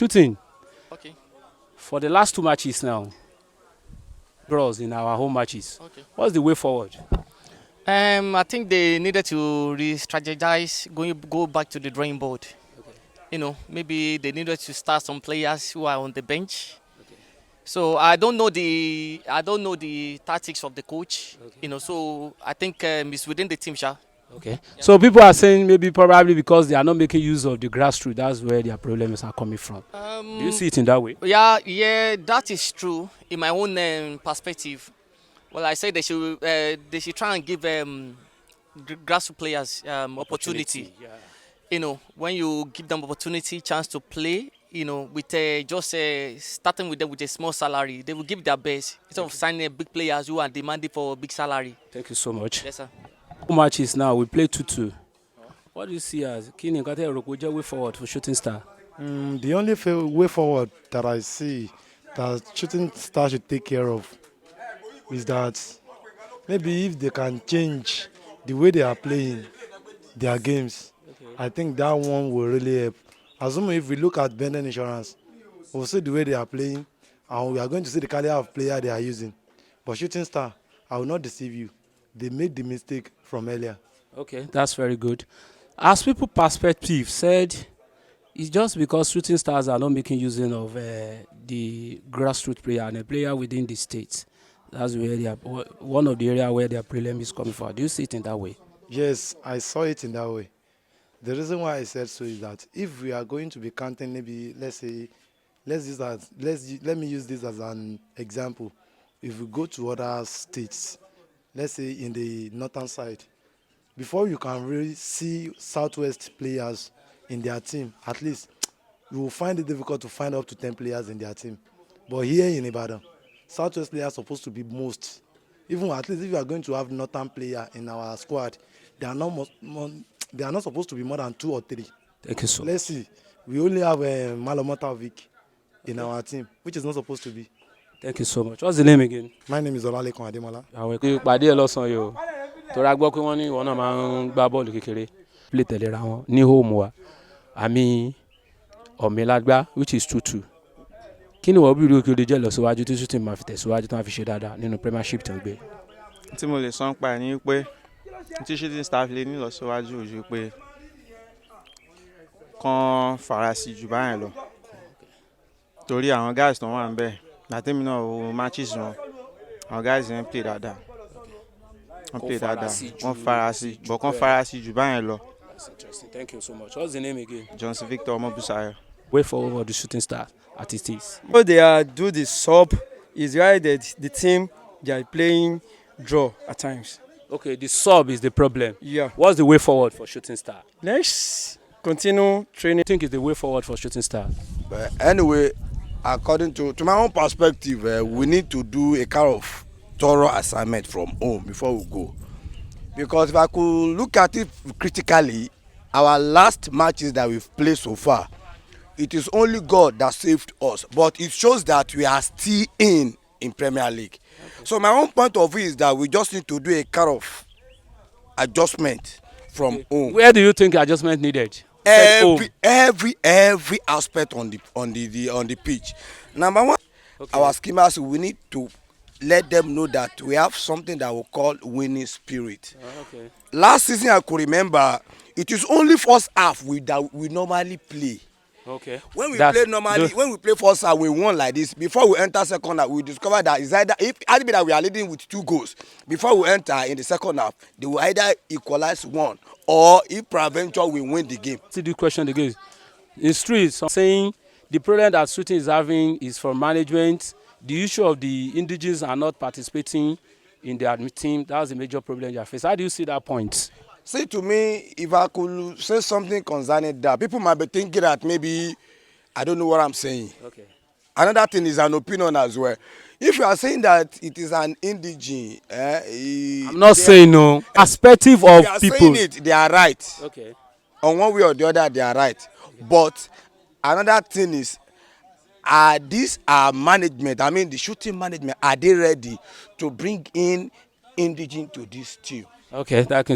Shooting Okay. for the last two matches now, draws in our home matches. Okay. What's the way forward? I think they needed to re-strategize, go back to the drawing board. Maybe they needed to start some players who are on the bench. So I don't know the tactics of the coach. So I think it's within the team, sha. Okay. So people are saying maybe probably because they are not making use of the grassroots, that's where their problems are coming from. Do you see it in that way? Yeah, that is true. In my own perspective, well, I say they should try and give grassroots players opportunity. Yeah. When you give them opportunity, chance to play, with just starting with them with a small salary, they will give their best instead of signing big players who are demanding for a big salary. Thank you so much. Yes, sir. Two matches now, we play 2-2. What do you see as Kini Nkate Rokoje way forward for Shooting Star? The only way forward that I see that Shooting Star should take care of is that maybe if they can change the way they are playing their games, I think that one will really help. Assuming if we look at Benden Insurance, we'll see the way they are playing and we are going to see the caliber of player they are using. But Shooting Star, I will not deceive you. They made the mistake from earlier. Okay, that's very good. As people perspective said, it's just because Shooting Stars are not making using of the grassroots player and a player within the state. That's where they are, one of the area where their prelim is coming from. Do you see it in that way? Yes, I saw it in that way. The reason why I said so is that if we are going to be counting, maybe let's say, let me use this as an example. If we go to other states, let's say in the northern side, before you can really see Southwest players in their team, at least you will find it difficult to find up to 10 players in their team. But here in Ibadan, Southwest players are supposed to be most. Even at least if you are going to have northern player in our squad, they are they are not supposed to be more than 2 or 3. Thank you so Let's see. We only have Malomotavik in our team, which is not supposed to be. Thank you so much. What's the name again? My name is Olalekan Ademola. Àwọn ìpàdé ẹ lọ́sàn-án yìí o. Torí a gbọ́ pé wọ́n ní ìwọ náà máa ń gbá bọ́ọ̀lù kékeré. Play tẹ̀léra wọn ní home wa. Àmì ọ̀mìlágbá which is 2-2. Kí ni wọ́n bí irú kí o lè jẹ́ ìlọsíwájú tí Shooting máa fi tẹ̀síwájú tí wọ́n fi ṣe dáadáa nínú Premiership tó ń gbé? Tí mo lè sọ nípa ẹ̀ ni pé tí Shooting Star lè ní ìlọsíwájú ojú pé kán farasí jù báyẹn lọ. Torí àwọn guys tó wà ń bẹ̀ látẹ̀mí náà wo matches wọn àwọn guys yẹn play dáadáa. Wọ́n play dáadáa. Wọ́n farasí but kán farasí jù báyẹn lọ. That's interesting. Thank you so much. What's the name again? Johnson Victor Omobusayo. Way forward for the Shooting Star at it is. What they are do the sub is right that the team they are playing draw at times. Okay, the sub is the problem. Yeah. What's the way forward for Shooting Star? Let's continue training. I think is the way forward for Shooting Star. But anyway, according to my own perspective, we need to do a kind of thorough assignment from home before we go. Because if I could look at it critically, our last matches that we've played so far, it is only God that saved us. But it shows that we are still in Premier League. Okay. So my own point of view is that we just need to do a kind of adjustment from home. Where do you think adjustment needed? Every aspect on the pitch. Number one, our schemers, we need to let them know that we have something that we call winning spirit. Okay. Last season, I could remember it is only first half we normally play. Okay. When we play first half, we won like this. Before we enter second half, we discover that it's either if that we are leading with 2 goals. Before we enter in the second half, they will either equalize 1 or if peradventure we win the game. See the question again. In streets saying the problem that Shooting is having is from management. The issue of the indigenous are not participating in their team. That's the major problem they face. How do you see that point? See, to me, if I could say something concerning that, people might be thinking that maybe I don't know what I'm saying. Okay. Another thing is an opinion as well. If you are saying that it is an indigene, I'm not saying no. Perspective of people. Saying it, they are right. Okay. On one way or the other, they are right. Okay. But another thing is, these are management. I mean, the Shooting management, are they ready to bring in indigene to this team? Okay, that can